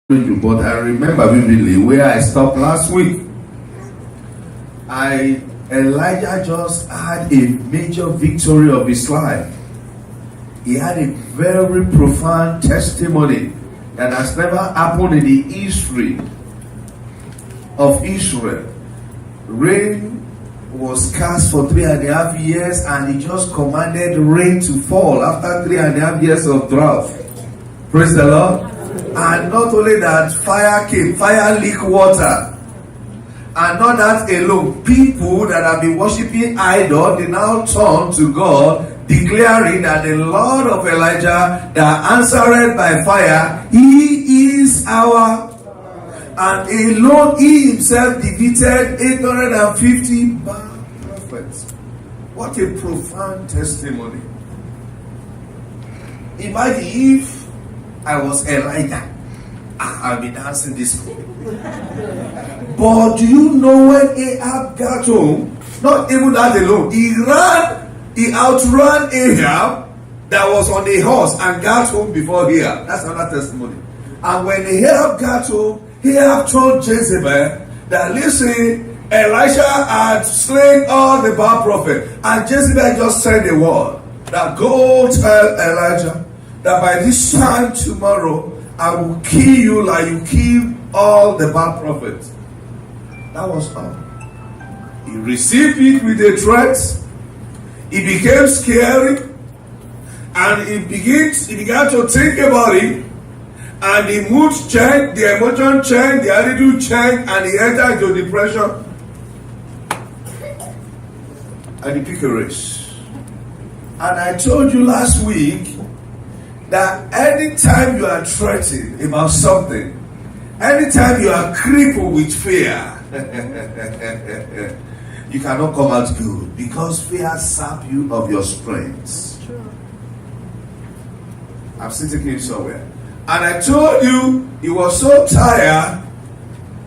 But I remember vividly where I stopped last week. Elijah just had a major victory of his life. He had a very profound testimony that has never happened in the history of Israel. Rain was scarce for 3.5 years, and he just commanded rain to fall after 3.5 years of drought. Praise the Lord. And not only that, fire came, fire leaked water. And not that alone, people that have been worshiping idols, they now turn to God, declaring that the Lord of Elijah that answered by fire, He is our. And alone He himself defeated 850 prophets. What a profound testimony. Imagine if I was Elijah, I'll be dancing this way. But do you know when Ahab got home? Not even that alone. He outran Ahab that was on a horse and got home before Ahab. That's another testimony. And when Ahab got home, Ahab told Jezebel that, listen, Elisha had slain all the Baal prophets. And Jezebel just said a word that go tell Elijah that by this time tomorrow, I will kill you like you killed all the bad prophets. That was all. He received it with a threat. It became scary. And he began to think about it. And the mood changed, the emotion changed, the attitude changed, and he entered into depression. And he picked a race. And I told you last week that anytime you are threatened about something, anytime you are crippled with fear, you cannot come out good, because fear saps you of your strength. I'm still taking you somewhere. And I told you he was so tired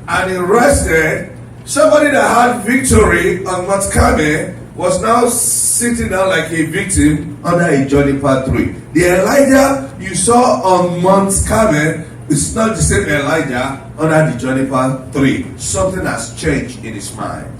and he rested. Somebody that had victory on Mount Carmel was now sitting down like a victim under a juniper tree. The Elijah you saw on Mount Carmel is not the same Elijah under the juniper tree. Something has changed in his mind.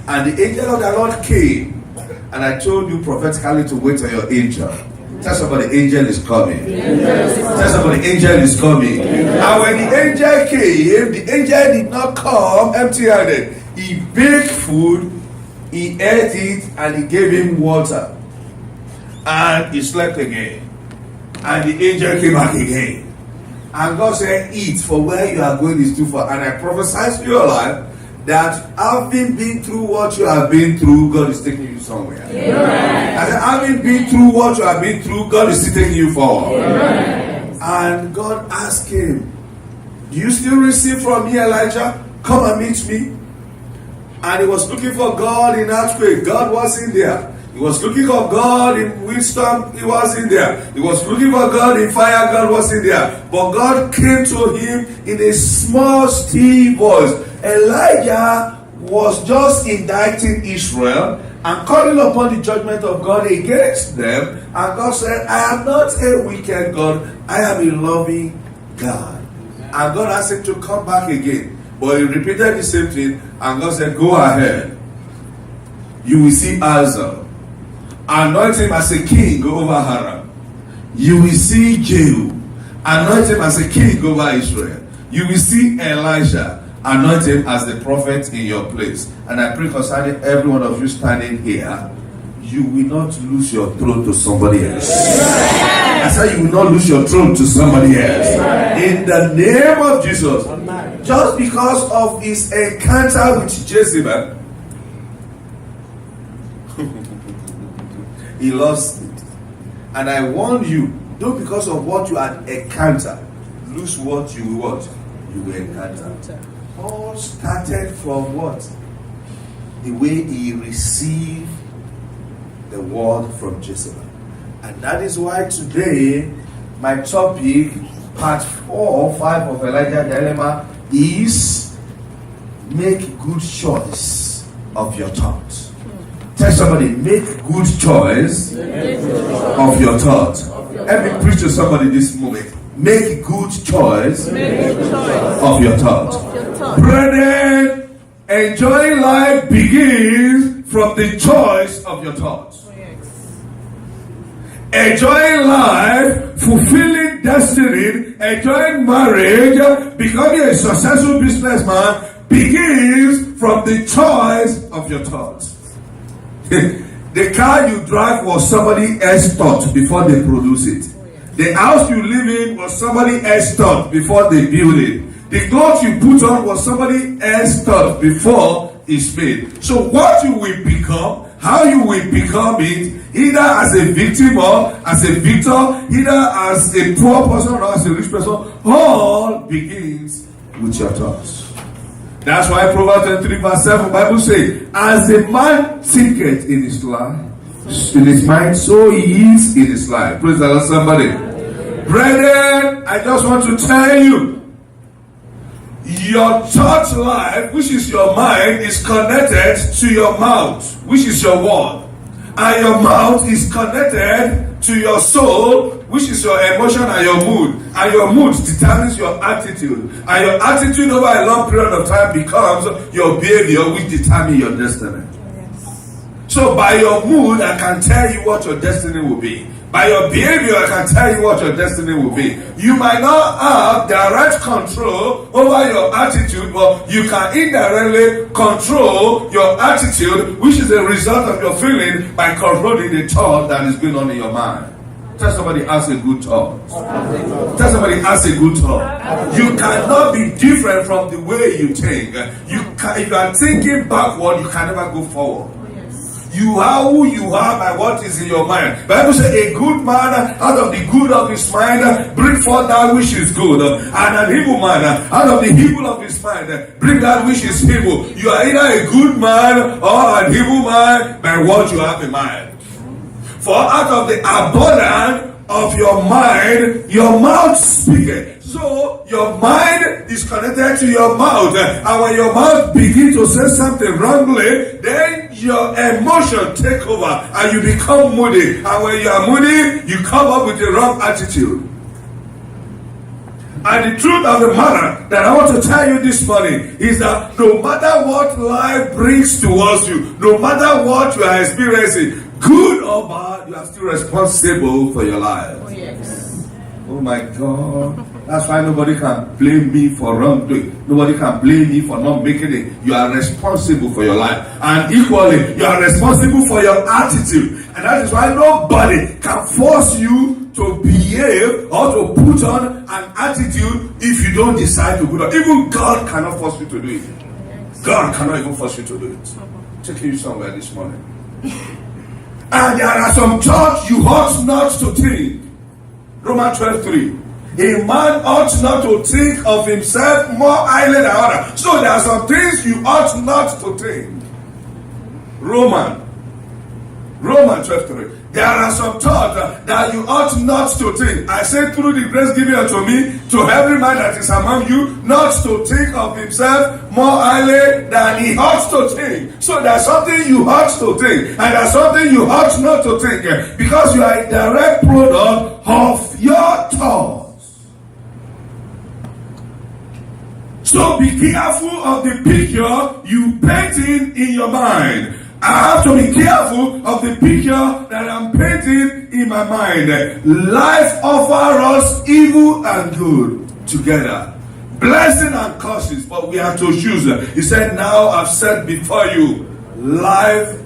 And the angel of the Lord came, and I told you prophetically to wait on your angel. Tell somebody, angel is coming. Tell somebody, angel is coming. And when the angel came, the angel did not come empty-handed. He baked food, he ate it, and he gave him water. And he slept again. And the angel came back again. And God said, eat, for where you are going is too far. And I prophesied to your life that having been through what you have been through, God is taking you somewhere. Amen. And having been through what you have been through, God is still taking you forward. Amen. And God asked him, do you still receive from me, Elijah? Come and meet me. And he was looking for God in earthquake. God wasn't there. He was looking for God in wisdom. He wasn't there. He was looking for God in fire. God wasn't there. But God came to him in a small, still voice. Elijah was just indicting Israel and calling upon the judgment of God against them. And God said, I am not a wicked God. I am a loving God. And God asked him to come back again. But he repeated the same thing. And God said, go ahead. You will see Azar. Anoint him as a king over Haram. You will see Jehu. Anoint him as a king over Israel. You will see Elisha. Anoint him as the prophet in your place. And I pray concerning every one of you standing here, you will not lose your throne to somebody else. I said you will not lose your throne to somebody else. In the name of Jesus. Just because of his encounter with Jezebel, he lost it. And I warn you, don't because of what you had encountered, lose what you want. You will encounter. All started from what? The way he received the word from Jezebel. And that is why today, my topic, part 4 or 5 of Elijah Dilemma, is make good choice of your thoughts. Tell somebody, make good choice of your thoughts. Let me preach to somebody this moment. Make good choice, of your thought. Brethren, Brethren, enjoying life begins from the choice of your thoughts. Enjoying life, fulfilling destiny, enjoying marriage, becoming a successful businessman begins from the choice of your thoughts. The car you drive was somebody else's thought before they produce it. The house you live in was somebody else's thought before they build it. The clothes you put on was somebody else's thought before it's made. So what you will become, how you will become it, either as a victim or as a victor, either as a poor person or as a rich person, all begins with your thoughts. That's why Proverbs 23 verse 7 Bible says, as a man thinketh in his life, in his mind, so he is in his life. Praise the Lord, somebody. Brethren, I just want to tell you, your thought life, which is your mind, is connected to your mouth, which is your word. And your mouth is connected to your soul, which is your emotion and your mood. And your mood determines your attitude. And your attitude over a long period of time becomes your behavior, which determines your destiny. So by your mood, I can tell you what your destiny will be. By your behavior, I can tell you what your destiny will be. You might not have direct control over your attitude, but you can indirectly control your attitude, which is a result of your feeling, by controlling the thought that is going on in your mind. Tell somebody, ask a good thought. Tell somebody, ask a good thought. You cannot be different from the way you think. If you are thinking backward, you can never go forward. You are who you are by what is in your mind. The Bible says a good man out of the good of his mind bring forth that which is good. And an evil man out of the evil of his mind bring that which is evil. You are either a good man or an evil man by what you have in mind. For out of the abundance of your mind, your mouth speaketh. So your mind is connected to your mouth, and when your mouth begins to say something wrongly, then your emotion take over and you become moody. And when you are moody, you come up with the wrong attitude. And the truth of the matter that I want to tell you this morning is that no matter what life brings towards you, no matter what you are experiencing, good or bad, you are still responsible for your life. Oh, yes. Oh my God. That's why nobody can blame me for wrongdoing. Nobody can blame me for not making it. You are responsible for your life. And equally, you are responsible for your attitude. And that is why nobody can force you to behave or to put on an attitude if you don't decide to put on. Even God cannot force you to do it. God cannot even force you to do it. Taking you somewhere this morning. And there are some thoughts you ought not to think. Romans 12:3. A man ought not to think of himself more highly than others. So there are some things you ought not to think. Romans 12:3. There are some thoughts that you ought not to think. I say through the grace given unto me, to every man that is among you, not to think of himself more highly than he ought to think. So there's something you ought to think, and there's something you ought not to think, because you are a direct product of your thoughts. So be careful of the picture you painting in your mind. I have to be careful of the picture that I'm painting in my mind. Life offers us evil and good together. Blessing and curses, but we have to choose. He said, now I've set before you life,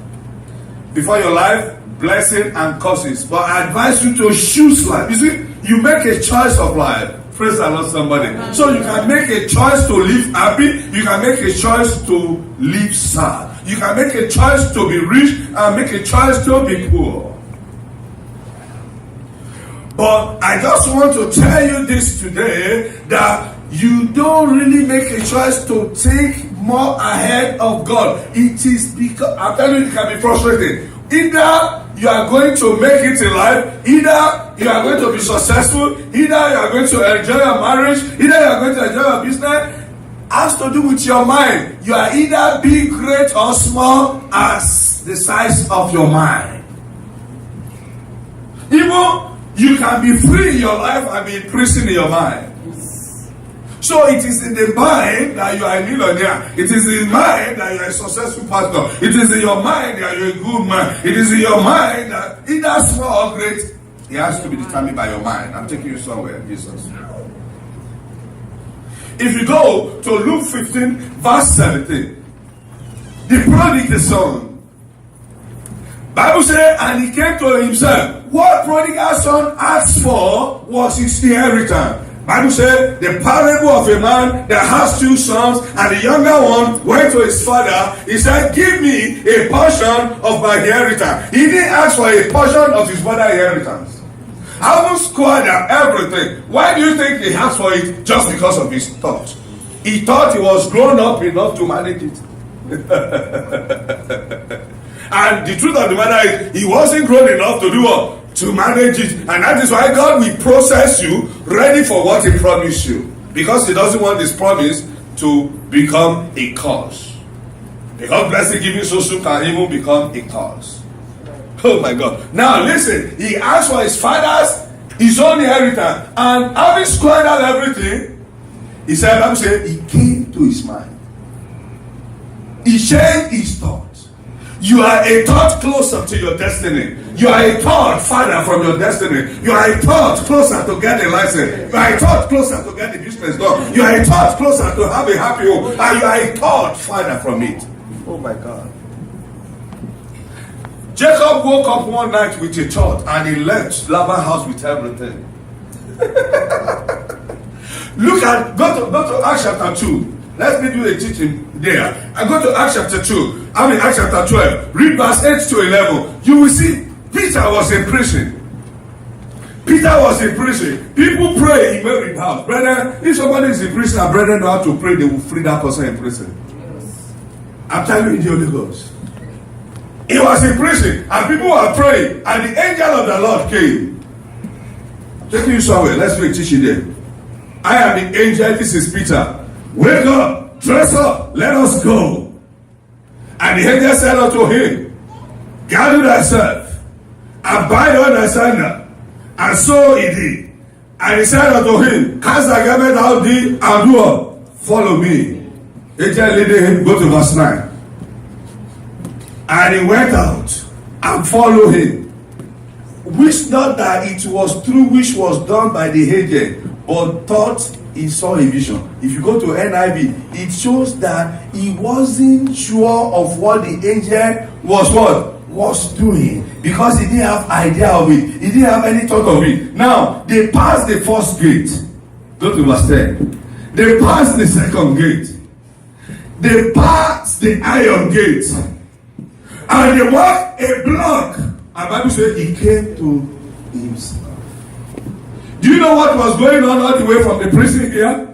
before your life, blessing and curses. But I advise you to choose life. You see, you make a choice of life. Praise the Lord, somebody. So you can make a choice to live happy. You can make a choice to live sad. You can make a choice to be rich and make a choice to be poor. But I just want to tell you this today, that you don't really make a choice to think more ahead of God. It is because, I'm telling you, it can be frustrating. Either you are going to make it in life, either you are going to be successful, either you are going to enjoy your marriage, either you are going to enjoy your business. Has to do with your mind. You are either big, great, or small as the size of your mind. Even You can be free in your life and be in prison in your mind. So it is in the mind that you are a millionaire. It is in the mind that you are a successful pastor. It is in your mind that you are a good man. It is in your mind that either small or great, it has to be determined by your mind. I'm taking you somewhere, Jesus. If you go to Luke 15, verse 17, the prodigal son, Bible says, and he came to himself. What prodigal son asked for was his inheritance. Bible said the parable of a man that has two sons, and the younger one went to his father. He said, give me a portion of my inheritance. He didn't ask for a portion of his father's inheritance. Having squandered everything, why do you think he asked for it? Just because of his thought. He thought he was grown up enough to manage it. And the truth of the matter is, he wasn't grown enough to do what? To manage it. And that is why God will process you ready for what he promised you. Because he doesn't want this promise to become a curse. Because blessing given so soon can even become a curse. Oh my God. Now listen, he asked for his father's, his own inheritance. And having squandered everything, he said, I'm saying, he came to his mind. He changed his thought. You are a thought closer to your destiny. You are a thought farther from your destiny. You are a thought closer to get a license. You are a thought closer to get the business done. You are a thought closer to have a happy home. And you are a thought farther from it. Oh my God. Jacob woke up one night with a thought and he left Laban's house with everything. Go to Acts chapter 2. Let me do a teaching there. I go to Acts chapter 2. Acts chapter 12. Read verse 8 to 11. You will see Peter was in prison. Peter was in prison. People pray in Mary's house. Brethren, if somebody is in prison and brethren know how to pray, they will free that person in prison. I'm telling you in the Holy Ghost. He was in prison and people were praying and the angel of the Lord came. Taking you somewhere. Let's do a teaching there. I am the angel. This is Peter. Wake up, dress up, let us go. And the angel said unto him, gather thyself, and bind on thy sandal. And so he did. And he said unto him, cast thy garment out thee, and do what? Follow me. Angel leading him, go to verse 9. And he went out, and followed him. Which not that it was through which was done by the angel, but thought he saw a vision. If you go to NIV, it shows that he wasn't sure of what the angel was doing, because he didn't have idea of it. He didn't have any thought of it. Now they passed the first gate. Go to verse 10. They passed the second gate. They passed the iron gate, and they walked a block. And Bible says he came to himself. Do you know what was going on all the way from the prison here?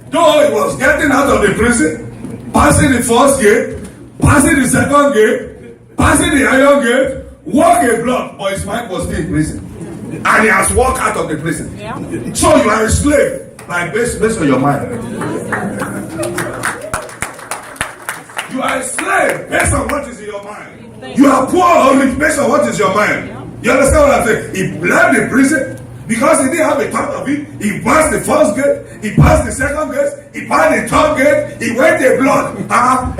Though he was getting out of the prison, passing the first gate, passing the second gate, passing the iron gate, walk a block, but his mind was still in prison. And he has walked out of the prison. Yeah. So you are a slave, like based on your mind. You are a slave based on what is in your mind. You are poor or rich based on what is your mind. You understand what I'm saying? He left the prison. Because he didn't have a thought of it, he passed the first gate, he passed the second gate, he passed the third gate, he went a block. I'm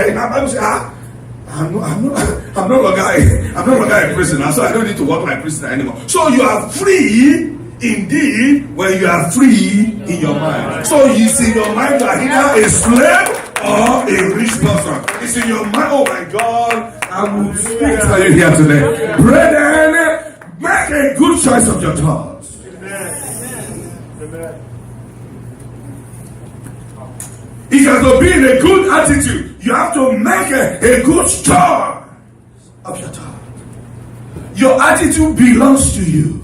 no longer a prisoner, so I don't need to walk like a prisoner anymore. So you are free indeed when you are free in your mind. So it's in your mind that either a slave or a rich person. It's in your mind. Oh my God, I will speak to you here today. Brethren, make a good choice of your thoughts. If you have to be in a good attitude, you have to make a good start of your thought. Your attitude belongs to you.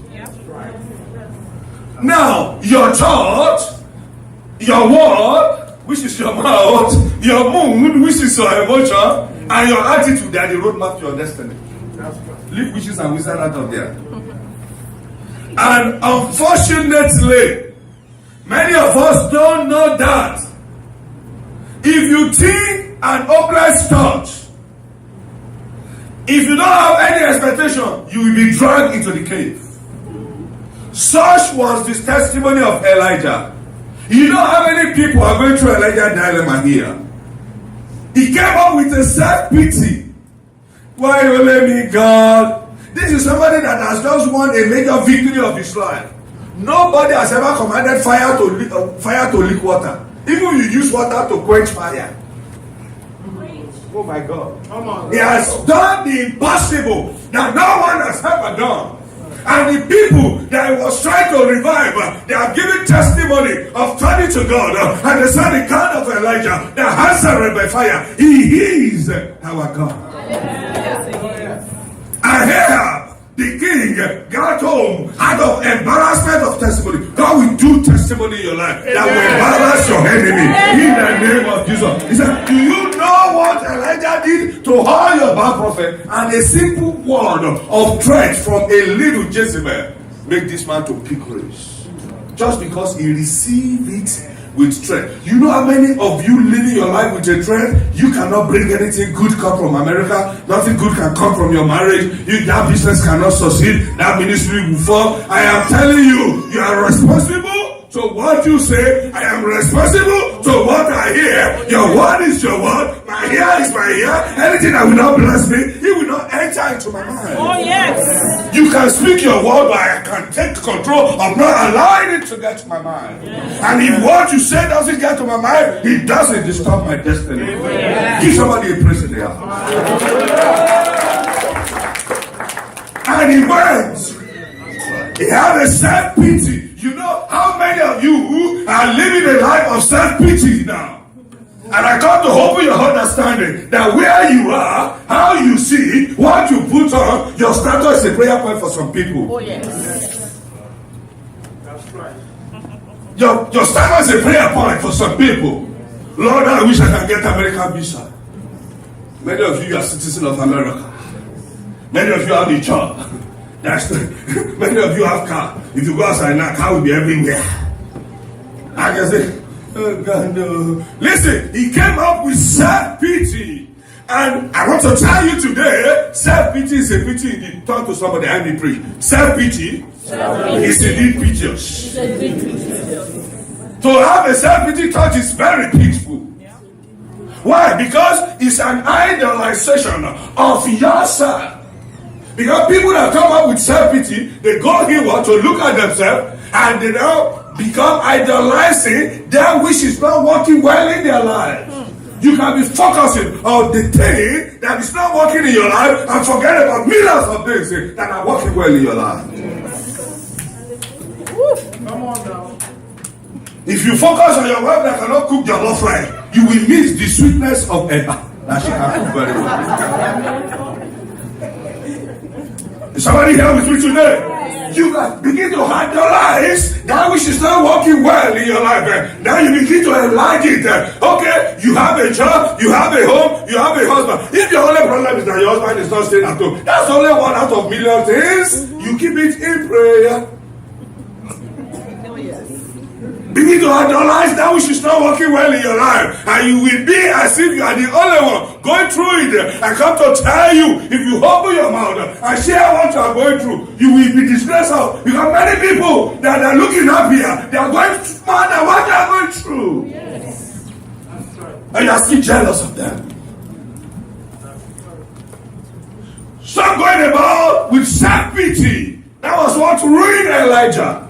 Now, your thought, your word, which is your mouth, your mood, which is your emotion, and your attitude, they are the roadmap to your destiny. Leave witches and wizards out of there. And unfortunately, many of us don't know that. If you think an hopeless thought, if you don't have any expectation, you will be dragged into the cave. Such was the testimony of Elijah. You know how many people are going through Elijah's dilemma here? He came up with a self-pity. Why only me, God? This is somebody that has just won a major victory of his life. Nobody has ever commanded fire to lick water. Even you use water to quench fire. Oh my God. Come on. He has done the impossible that no one has ever done. And the people that he was trying to revive, they are giving testimony of turning to God. And they said the God of Elijah, the answered by fire. He is our God. And here, the king got home out of embarrassment of testimony. God will do testimony in your life that will embarrass your enemy in the name of Jesus. He said, do you know what Elijah did to all your bad prophet? And a simple word of threat from a little Jezebel make this man to pick race. Just because he received it with strength. You know how many of you living your life with a trend? You cannot bring anything good come from America. Nothing good can come from your marriage. That business cannot succeed. That ministry will fall. I am telling you, you are responsible to what you say. I am responsible to what I hear. Your word is your word. My ear is my ear. Anything that will not bless me, it will not enter into my mind. Oh yes. You can speak your word, but I can take control of not allowing it to get to my mind. Yes. And if what you say doesn't get to my mind, it doesn't disturb my destiny. Yes. Give somebody a praise in there. And he went. He had a self-pity. You know how many of you are living a life of self-pity now? And I come to open your understanding that where you are, how you see, what you put on, your status is a prayer point for some people. Oh yes. That's right. Your status is a prayer point for some people. Lord, I wish I can get American visa. Many of you are citizens of America. Many of you have a job. Many of you have car. If you go outside now, car will be everywhere. I can say, oh God, no. Listen, he came up with self-pity. And I want to tell you today, self-pity is a pity indeed. Talk to somebody and be preach. Self-pity is indeed piteous. To have a self-pity thought is very peaceful. Why? Because it's an idolization of yourself. Because people that come up with self-pity, they go here to look at themselves and they now become idolizing that which is not working well in their life. You can be focusing on the thing that is not working in your life and forget about millions of things that are working well in your life. Come on now. If you focus on your wife that cannot cook your love right, you will miss the sweetness of Eba that she can cook very well. Is somebody here with me today? You begin to idolize that which is not working well in your life. Now you begin to enlarge it. Okay, you have a job, you have a home, you have a husband. If your only problem is that your husband is not staying at home, that's only one out of million things. You keep it in prayer. Begin to idolize that which is not working well in your life, and you will be as if you are the only one going through it. I come to tell you, if you open your mouth and share what you are going through, you will be disgraced out. Because many people that are looking up here, they are going more than what they are going through. Yes. And you are still jealous of them. Some going about with self-pity. That was what ruined Elijah.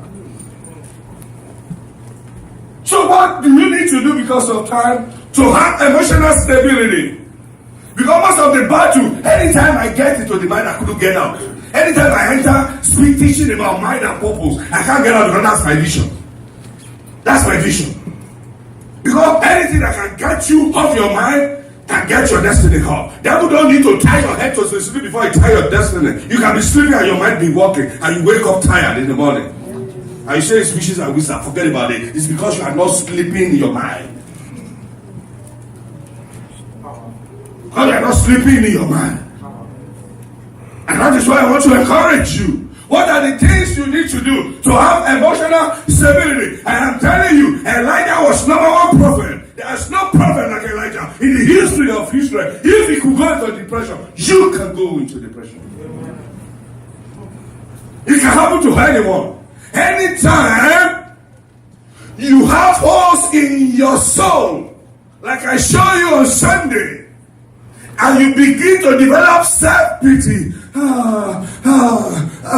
So what do you need to do because of time? To have emotional stability. Because most of the battle, anytime I get into the mind, I couldn't get out. Anytime I enter, speak teaching about mind and purpose, I can't get out because that's my vision. That's my vision. Because anything that can get you off your mind can get your destiny off. Devil don't need to tie your head to sleep before you tie your destiny. You can be sleeping and your mind be walking and you wake up tired in the morning. And you say it's wishes and wisdom, forget about it. It's because you are not sleeping in your mind. Because you are not sleeping in your mind. And that is why I want to encourage you. What are the things you need to do to have emotional stability? I am telling you, Elijah was number one prophet. There is no prophet like Elijah in the history of Israel. If he could go into depression, you can go into depression. It can happen to anyone. Anytime you have holes in your soul, like I show you on Sunday, and you begin to develop self-pity. I'm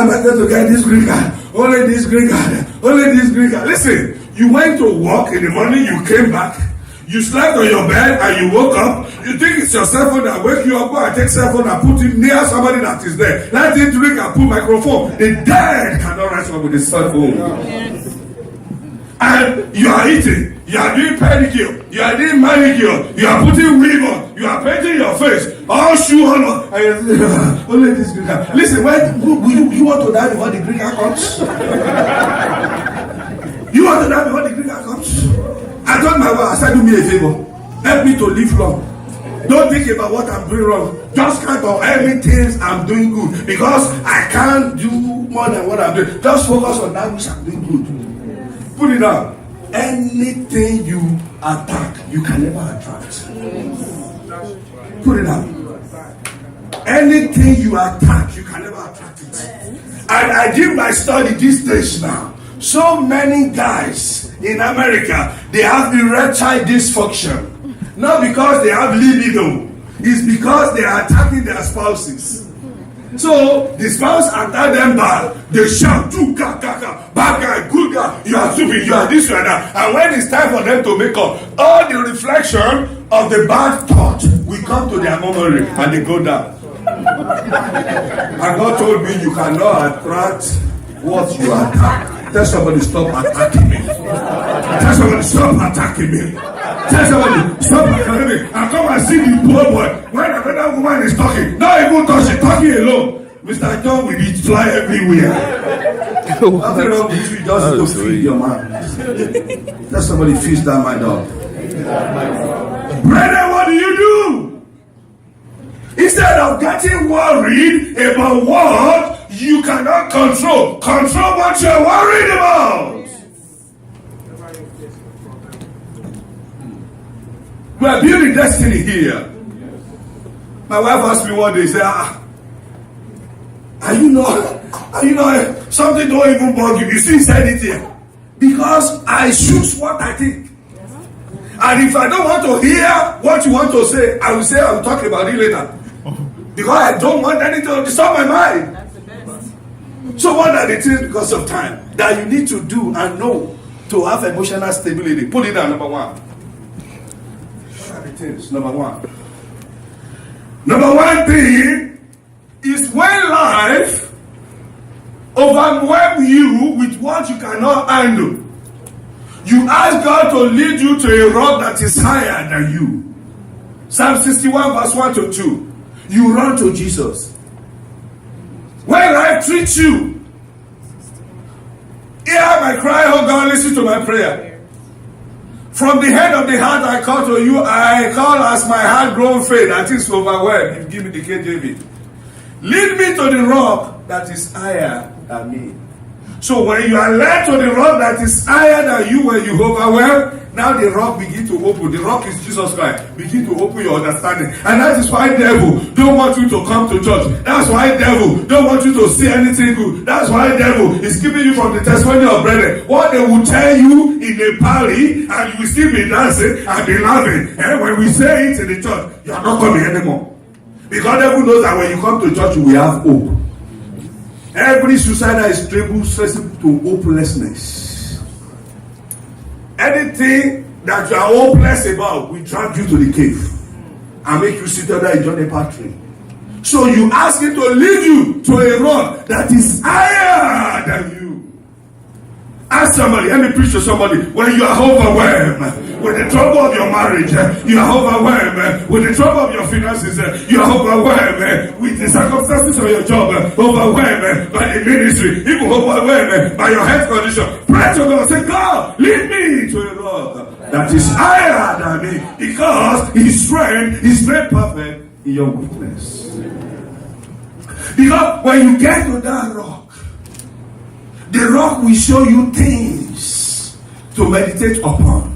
not going to get this green card. Only this green card. Only this green card. Listen, you went to work in the morning, you came back, you slept on your bed and you woke up. You think it's your cell phone that wake you up, go and take cell phone and put it near somebody that is there. Let him drink and put microphone. The dead cannot rise up with the cell phone. Yes. And you are eating, you are doing pedicure, you are doing manicure, you are putting weave on, you are painting your face, all shoe on, and you only this green card. Listen, when you want to die before the green card comes? You want to die before the green card comes? I told my wife, I said, do me a favor, help me to live long. Don't think about what I'm doing wrong. Just count on everything I'm doing good, because I can't do more than what I'm doing. Just focus on that which I'm doing good. Put it down. Anything you attack, you can never attract. Put it down. Anything you attack, you can never attract it. And I did my study these days now. So many guys in America, they have erectile dysfunction. Not because they have libido. It's because they are attacking their spouses. So the spouse attack them bad. They shout, bad guy, good guy, you are stupid, you are this, you are that. And when it's time for them to make up, all the reflection of the bad thought will come to their memory and they go down. And God told me you cannot attract what you attack. Tell somebody, stop attacking me. Tell somebody, stop attacking me. Tell somebody, stop attacking me. And come and see the poor boy. When another woman is talking, not even touching, talking alone. Mr. John will be fly everywhere. Nothing wrong with you, just to feed your mind. Tell somebody, feast that mind up. Brother, what do? Instead of getting worried about what you cannot control, control what you're worried about. We are building destiny here. My wife asked me one day, say, are you not, something don't even bug you. You still said it here. Because I choose what I think. And if I don't want to hear what you want to say, I will say I will talk about it later. Because I don't want anything to disturb my mind. That's the best. So what are the things because of time that you need to do and know to have emotional stability? Put it down, number one. What are the things? Number one. Number one thing is when life overwhelms you with what you cannot handle, you ask God to lead you to a rock that is higher than you. Psalm 61 verse 1 to 2. You run to Jesus. When life treats you, hear my cry, oh God, listen to my prayer. From the head of the heart I call to you, I call as my heart grown faith, that is overwhelmed. You give me the KJV. Lead me to the rock that is higher than me. So when you are led to the rock that is higher than you, when you overwhelm, now the rock begin to open. The rock is Jesus Christ. Begin to open your understanding. And that is why devil don't want you to come to church. That's why devil don't want you to see anything good. That's why devil is keeping you from the testimony of brethren. What they will tell you in a party, and you will still be dancing and be laughing. And when we say it in the church, you are not coming anymore. Because devil knows that when you come to church, you will have hope. Every suicide is traceable to hopelessness. Anything that you are hopeless about will drag you to the cave and make you sit under a juniper tree. So you ask him to lead you to a rock that is higher than you. Ask somebody, let me preach to somebody. When you are overwhelmed with the trouble of your marriage, you are overwhelmed with the trouble of your finances, you are overwhelmed with the circumstances of your job, overwhelmed by the ministry, even overwhelmed by your health condition. Pray to God, say, God, lead me to a rock that is higher than me, because his strength is made perfect in your weakness. Because when you get to that rock, the rock will show you things to meditate upon.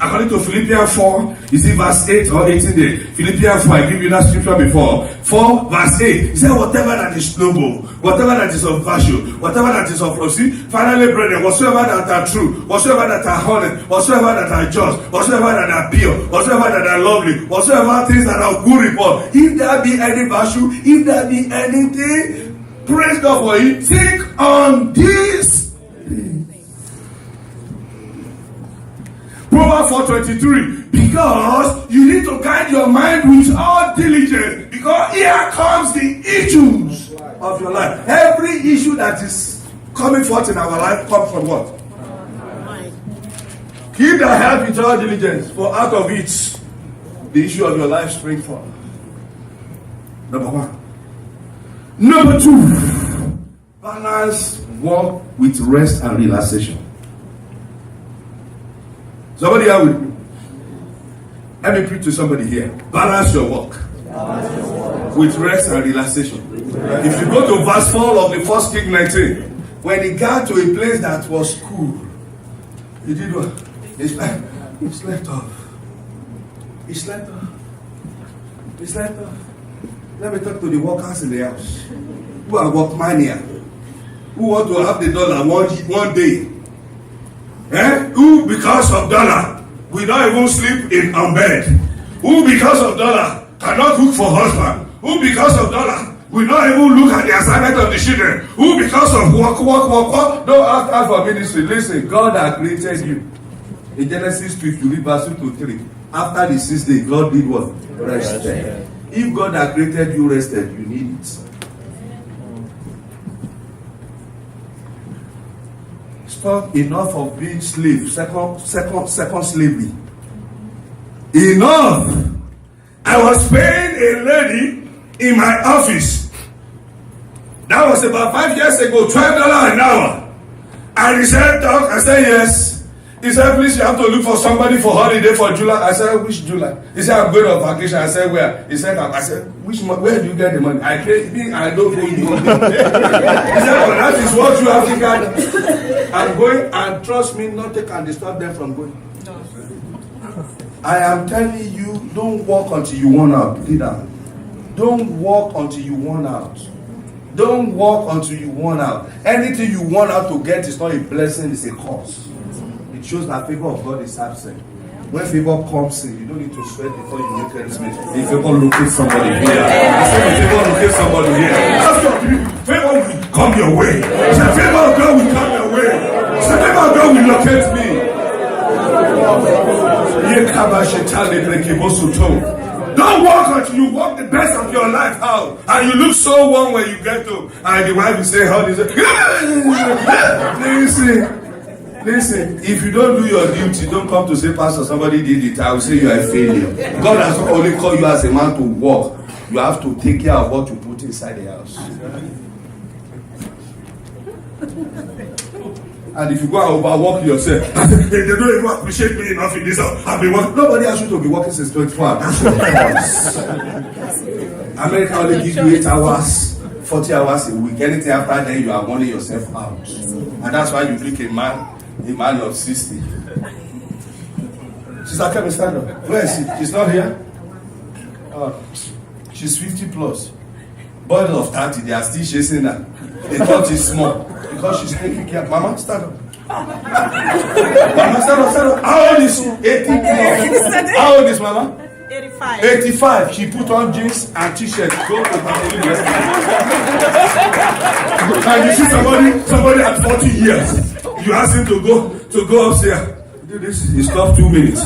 According to Philippians 4, is it verse 8 or 18 there? Philippians 4, I give you that scripture before. 4 verse 8. He said, whatever that is noble, whatever that is of virtue, whatever that is of mercy, finally, brethren, whatsoever that are true, whatsoever that are honest, whatsoever that are just, whatsoever that are pure, whatsoever that are lovely, whatsoever things that are good report, if there be any virtue, if there be anything, praise God for it. Think on this. Proverbs 4:23. Because you need to guide your mind with all diligence. Because here comes the issues of your life. Every issue that is coming forth in our life comes from what? Keep the heart with all diligence, for out of it the issue of your life springs forth. Number one. Number two, balance work with rest and relaxation. Somebody here with me. Let me preach to somebody here. Balance your work with rest and relaxation. If you go to verse 4 of the first King 19, when he got to a place that was cool, he did what? He slept off. He slept off. He slept off. Let me talk to the workers in the house who are workmania, who want to have the dollar one day. Who because of dollar will not even sleep in on bed? Who because of dollar cannot cook for husband? Who because of dollar will not even look at the assignment of the children? Who because of work, don't ask for ministry. Listen, God has created you. In Genesis 5, you read verse 2 to 3. After the 6th day, God did what? Rested. If God has created you rested, you need it. Stop enough of being slave. Second slavery. Enough. I was paying a lady in my office. That was about 5 years ago, $12 an hour. And he said, Doc, I said yes. He said, please, you have to look for somebody for holiday for July. I said, which July? He said, I'm going on vacation. I said, where? He said, I said, which month? Where do you get the money? I paid me, I don't owe you. He said, well, that is what you have to get. I'm going, and trust me, nothing can disturb them from going. I am telling you, don't walk until you worn out. Get down. Don't walk until you worn out. Don't walk until you worn out. Anything you worn out to get is not a blessing, it's a curse. It shows that favor of God is absent. When favor comes in, you don't need to sweat before you make any space. If favor locates somebody here, I said, if favor locates somebody here, that's your favor will come your way. The favor of God will come your way. The favor of God will locate me. Don't walk until you walk the best of your life out, and you look so warm when you get home, and the wife will say, "How is it?" Listen, if you don't do your duty, don't come to say, Pastor, somebody did it. I will say you are a failure. God has not only called you as a man to walk, you have to take care of what you put inside the house. And if you go and overwork yourself, they don't even appreciate me enough in this house. I've been working. Nobody asked you to be working since 24 hours. That's your choice. America only gives you 8 hours, 40 hours a week. Anything after then, you are running yourself out. And that's why you pick a man of 60. Sister Kemi, stand up. Where is she? She's not here? She's 50 plus. Boys of 30, they are still chasing her. They thought she's small. Because she's taking care. Mama, stand up. Mama, stand up. How old is she? 80 plus. How old is Mama? 85. 85. She put on jeans and t-shirt. Go to family. And you see somebody at 40 years. You ask him to go upstairs. Do this. He stopped 2 minutes.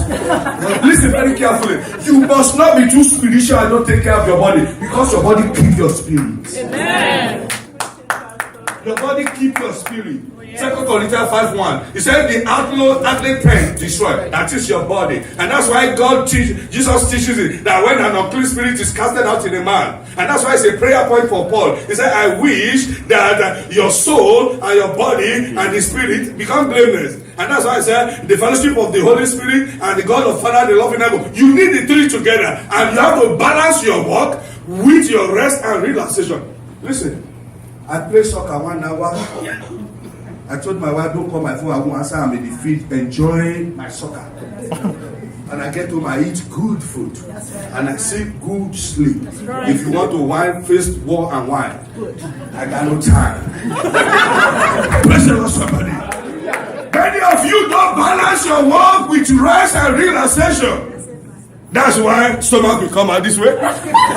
Listen very carefully. You must not be too spiritual and don't take care of your body, because your body keeps your spirit. Amen. Your body keeps your spirit. 2 Corinthians 5:1. He said the outlet can destroy. That is your body. And that's why Jesus teaches it, that when an unclean spirit is casted out in a man. And that's why it's a prayer point for Paul. He said, I wish that your soul and your body and the spirit become blameless. And that's why I said the fellowship of the Holy Spirit and the God of Father, the love in heaven. You need the three together. And you have to balance your work with your rest and relaxation. Listen, I play soccer 1 hour. I told my wife, don't call my phone, I won't answer. I'm in the field enjoying my soccer. And I get home, I eat good food. And I sleep good sleep. If you want to wine, face war and wine. I got no time. Praise the Lord, somebody. Many of you don't balance your work with rest and relaxation. That's why stomach will come out this way. Stomach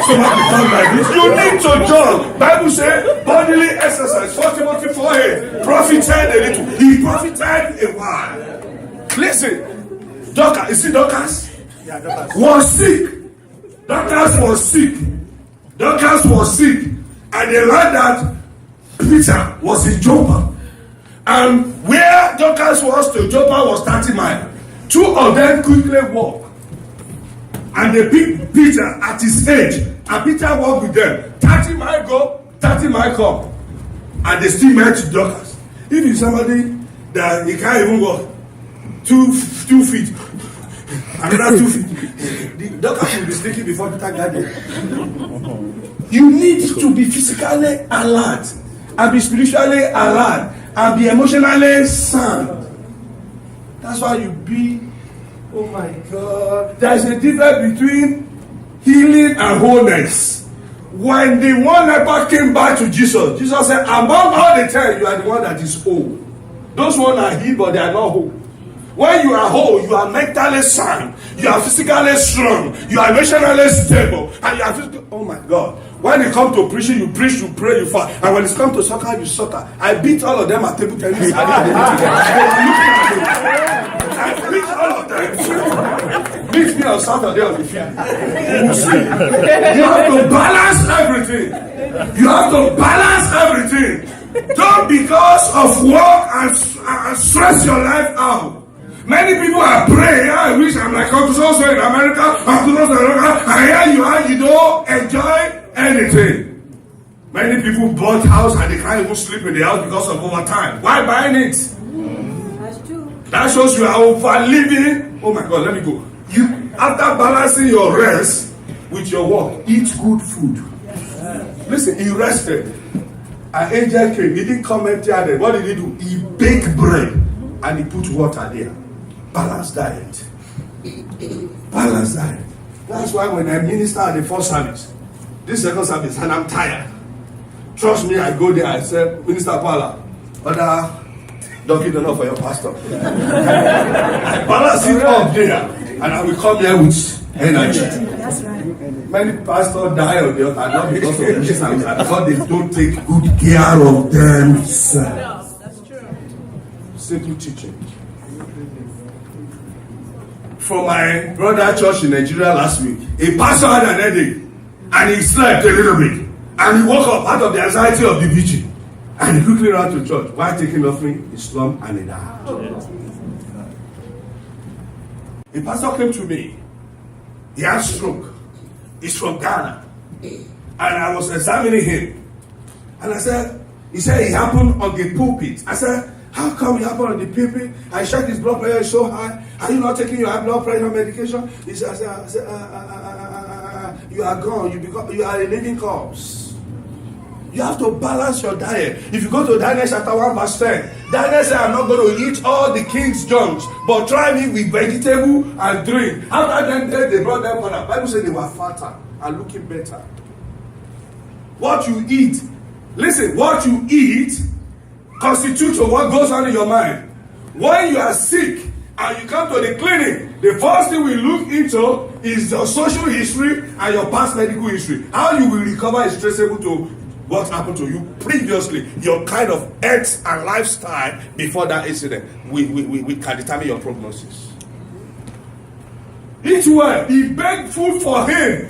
will come like this. You need to jog. Bible says bodily exercise. 4 Timothy 4:8. Profited a little. He profited a while. Listen, Dorcas, you see Dorcas? Yeah, Dorcas. Was sick. Dorcas was sick. Dorcas was sick. And they learned that Peter was in Joppa. And where Dorcas was to Joppa was 30 miles. 2 of them quickly walked. And they picked Peter at his age. And Peter walked with them. 30 miles go, 30 miles come. And they still met Dorcas. If it's somebody that he can't even walk 2 feet, another 2 feet, the Dorcas will be sneaking before Peter got there. You need to be physically alert and be spiritually alert and be emotionally sound. That's why you be. Oh my God. There is a difference between healing and wholeness. When the one leper came back to Jesus, Jesus said, among all the 10, you are the one that is whole. Those ones are healed, but they are not whole. When you are whole, you are mentally sound, you are physically strong, you are emotionally stable, and you are physically, oh my God. When it comes to preaching, you preach, you pray, you fast. And when it comes to soccer, you soccer. I beat all of them at table tennis. I beat all of them. Beat me on Saturday on the field. You have to balance everything. You have to balance everything. Don't because of work and stress your life out. Many people are praying. I wish I'm like Uncle So in America. Uncle So in America. And here you are, you don't enjoy anything. Many people bought house and they can't even sleep in the house because of overtime. Why buying it? That's true. That shows you are over living. Oh my God, let me go. You after balancing your rest with your work, eat good food. Listen, he rested. An angel came. He didn't come empty-handed. What did he do? He baked bread and he put water there. Balanced diet. Balanced diet. That's why when I minister at the first service, this second service, and I'm tired. Trust me, I go there, I say, Minister Paula, don't give enough for your pastor. I balance it up there, and I will come here with energy. That's right. Many pastors die on the altar, not because of this and that, because they don't take good care of themselves. That's true. Simple teaching. From my brother church in Nigeria last week, a pastor had an headache, and he slept a little bit, and he woke up out of the anxiety of the vigil, and he quickly ran to church. While taking offering, he slumped and he died. A pastor came to me. He had stroke. He's from Ghana, and I was examining him, and I said, he said it happened on the pulpit. I said, how come it happened on the pulpit? I checked his blood pressure is so high. Are you not taking your high blood pressure medication? He said, you are gone. You are a living corpse. You have to balance your diet. If you go to Daniel chapter 1 verse 10, Daniel said, I'm not going to eat all the king's junks, but try me with vegetable and drink. After them, they brought them for the Bible said they were fatter and looking better. What you eat, listen, what you eat constitutes what goes on in your mind. When you are sick and you come to the clinic, the first thing we look into is your social history and your past medical history. How you will recover is traceable to what happened to you previously, your kind of health and lifestyle before that incident. We can determine your prognosis. Eat well. He begged food for him.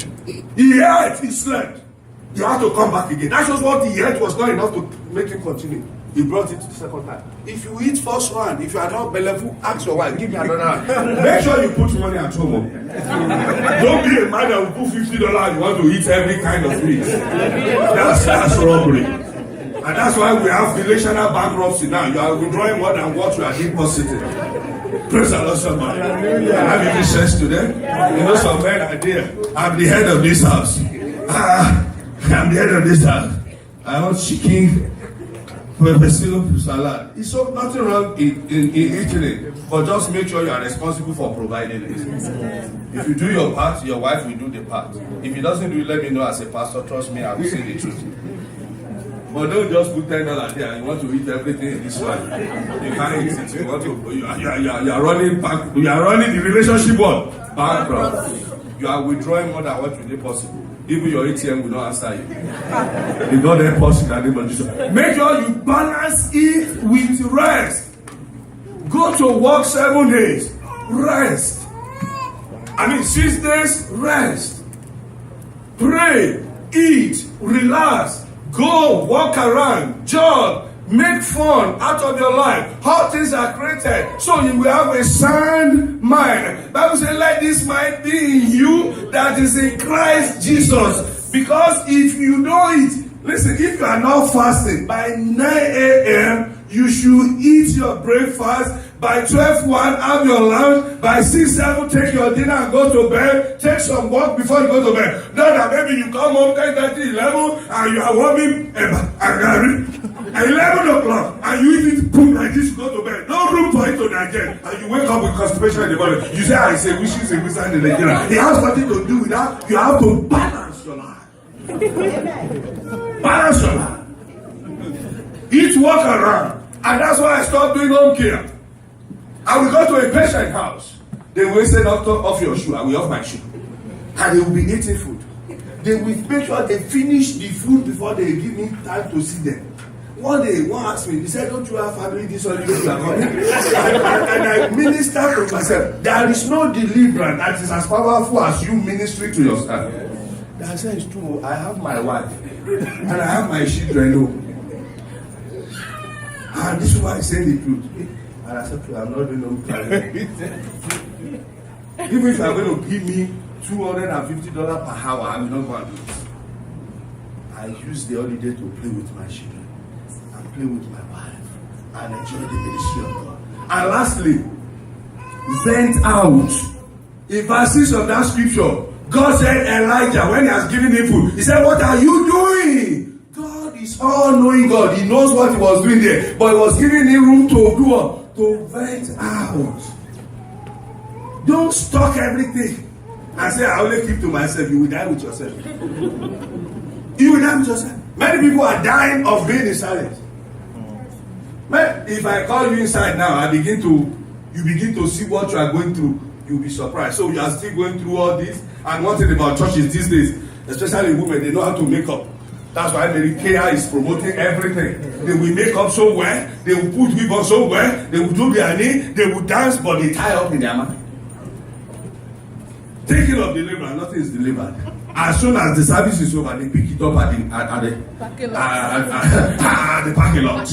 He ate, he slept. You have to come back again. That shows what he ate was not enough to make him continue. He brought it the second time. If you eat first one, if you are not bellyful, ask your wife, give me another one. Make sure you put money at home. Don't be a man that will put $50 you want to eat every kind of meat. That's robbery. And that's why we have relational bankruptcy now. You are withdrawing more than what you are depositing. Praise the Lord, somebody. Have you sense to them? You know, some men are there. I'm the head of this house. I'm the head of this house. I want chicken pepper salad. It's so nothing wrong in eating it, but just make sure you are responsible for providing it. If you do your part, your wife will do the part. If he doesn't do it, let me know as a pastor. Trust me, I will say the truth. But don't just put $10 there and you want to eat everything in this one. You can't eat it. You want to. You are running back. You are running the relationship what? Bankrupt. You are withdrawing more than what is possible. Even your ATM will not answer you. You don't help us in the name of Jesus. Make sure you balance it with rest. Go to work 7 days. Rest. 6 days, rest. Pray, eat, relax, go, walk around, jog, make fun out of your life. All things are created so you will have a sound mind. Bible says, let this mind be in you that is in Christ Jesus. Because if you know it, listen, if you are not fasting, by 9 a.m., you should eat your breakfast. By 12:01, have your lunch. By 6-7, take your dinner and go to bed. Take some walk before you go to bed. Not that maybe you come home 10:30, 11, and you are warming at 11 o'clock, and you eat it, boom, like this, you go to bed. No room for it to digest. And you wake up with constipation in the body. You say, I say, which is a wizard in Nigeria. It has nothing to do with that. You have to balance your life. Balance your life. Eat, walk around. And that's why I stopped doing home care. I will go to a patient house. They will say, doctor, off your shoe. I will off my shoe. And they will be eating food. They will make sure they finish the food before they give me time to see them. One day, one asked me, he said, don't you have family this or you are coming? And I minister to myself. There is no deliverance that is as powerful as you ministering to yourself. I said, it's true. I have my wife. And I have my children. And this is why I say the truth. And I said, I'm not doing no carry. Even if you are going to give me $250 per hour, I'm not going to do it. I use the holiday to play with my children and play with my wife and enjoy the ministry of God. And lastly, vent out. In verses of that scripture, God said Elijah, when he has given him food, he said, what are you doing? God is all-knowing God. He knows what he was doing there. But he was giving him room to do what? To vent out. Don't stock everything and say, I only keep to myself. You will die with yourself. You will die with yourself. Many people are dying of being in silence. But if I call you inside now, you begin to see what you are going through. You'll be surprised. So you are still going through all this. And one thing about churches these days, especially women, they know how to make up. That's why Mary Kay is promoting everything. They will make up so well. They will put wig on so well. They will do their knee. They will dance, but they tie up in their mind. Taking of deliverance, nothing is delivered. As soon as the service is over, they pick it up at the parking lot.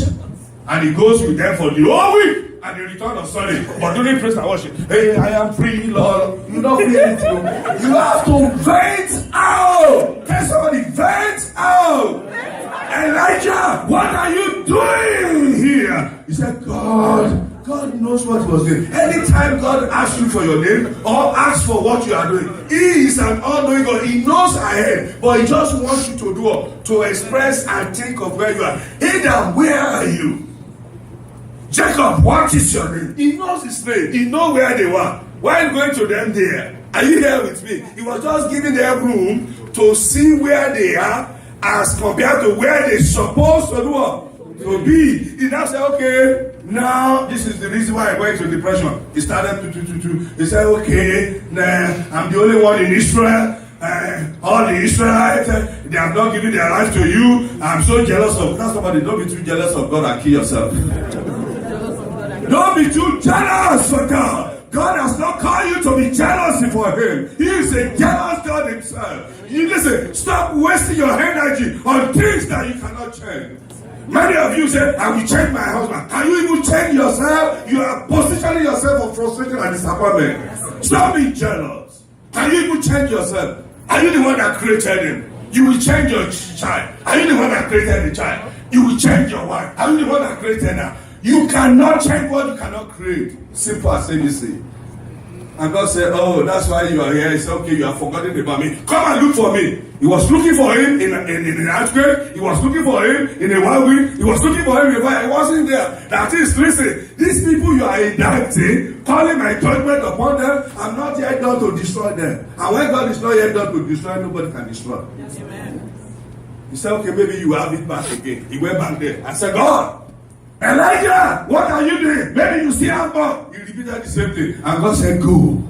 And he goes with them for the whole week. And they return on Sunday. But during praise and worship, hey, I am free, Lord. You don't feel anything. You have to vent out. Tell somebody, vent out. Elijah, what are you doing here? He said, God knows what he was doing. Anytime God asks you for your name or asks for what you are doing, he is an all-knowing God. He knows ahead, but he just wants you to do what? To express and think of where you are. Adam, where are you? Jacob, what is your name? He knows his name. He knows where they were. While going to them there, are you here with me? He was just giving them room to see where they are as compared to where they're supposed to do, to be. He now said, okay, now this is the reason why I went to depression. He started to. He said, okay, nah, I'm the only one in Israel. All the Israelites, they have not given their life to you. I'm so jealous of. That's somebody. Don't be too jealous of God and kill yourself. Don't be too jealous for God. God has not called you to be jealous for him. He is a jealous God himself. You listen, stop wasting your energy on things that you cannot change. Many of you say, I will change my husband. Can you even change yourself? You are positioning yourself for frustration and disappointment. Stop being jealous. Can you even change yourself? Are you the one that created him? You will change your child. Are you the one that created the child? You will change your wife. Are you the one that created her? You cannot change what you cannot create. Simple as ABC. And God said, oh, that's why you are here. He said, okay, you have forgotten about me. Come and look for me. He was looking for him in an earthquake. He was looking for him in a whirlwind. He was looking for him in a fire. He wasn't there. That is, listen, these people you are indicting, calling my judgment upon them, I'm not yet done to destroy them. And when God is not yet done to destroy, nobody can destroy. Yes, amen. He said, okay, maybe you have it back again. He went back there. I said, God, Elijah, what are you doing? Maybe you still have God. He repeated the same thing. And God said, go.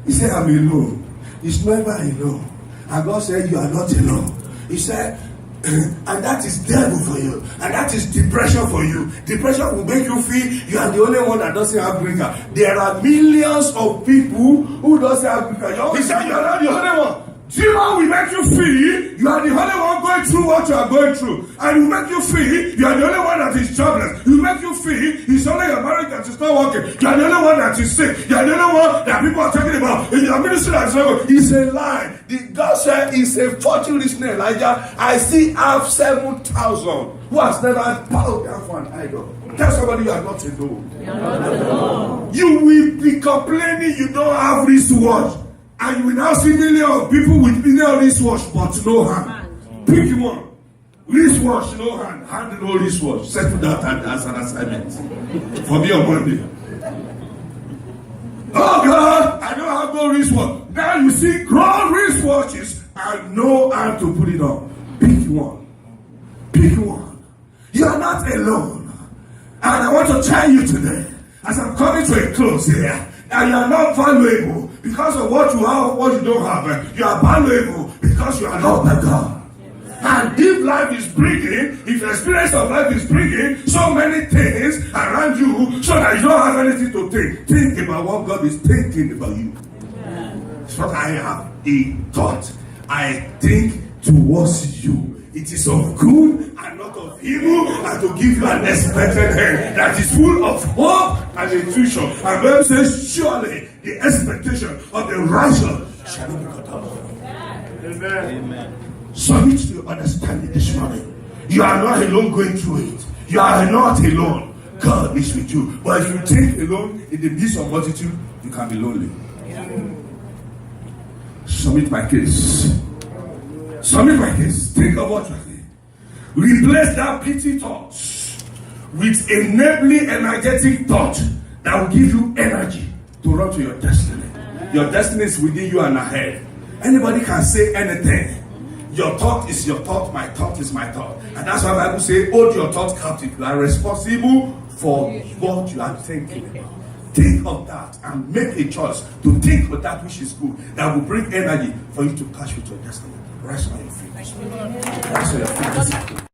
He said, I'm alone. He's never alone. And God said, you are not alone. He said, and that is devil for you. And that is depression for you. Depression will make you feel you are the only one that doesn't have breaker. There are millions of people who doesn't have breaker. He said, you are not the only one. Demon will make you feel you are the only one going through what you are going through. And will make you feel you are the only one that is jobless. He will make you feel it's only your marriage that is not working. You are the only one that is sick. You are the only one that people are talking about. In your ministry that is not working. It's a lie. The God said it's a fortune listener, Elijah. I still have 7,000 who has never bowed down for an idol. Tell somebody you are not alone. You are not alone. You will be complaining you don't have wristwatch. And you will now see millions of people with million wristwatch but no hand. Pick one. Wristwatch, no hand. Hand no wristwatch. Settle that as an assignment for me on Monday. Oh God, I don't have no wristwatch. Now you see grown wristwatches and no hand to put it on. Pick one. Pick one. You are not alone. And I want to tell you today, as I'm coming to a close here, and you are not valuable because of what you have or what you don't have. You are valuable because you are not by God. And if life is bringing, if the experience of life is bringing so many things around you so that you don't have anything to think about what God is thinking about you. It's what I have a thought. I think towards you. It is of good and not of evil, and to give you an expected end that is full of hope and a future. And Bible says, surely the expectation of the righteous shall not be cut off. Amen. Submit to your understanding this morning. You are not alone going through it. You are not alone. God is with you. But if you think alone in the midst of multitude, you can be lonely. Submit my case. Submit my case. Think of what you are saying. Replace that pity thought with a enabling, energetic thought that will give you energy to run to your destiny. Your destiny is within you and ahead. Anybody can say anything. Your thought is your thought. My thought is my thought. And that's why the Bible says, hold your thoughts captive. You are responsible for what you are thinking about. Think of that and make a choice to think of that which is good, that will bring energy for you to catch with your destiny. Rest on your feet. Rest on your feet.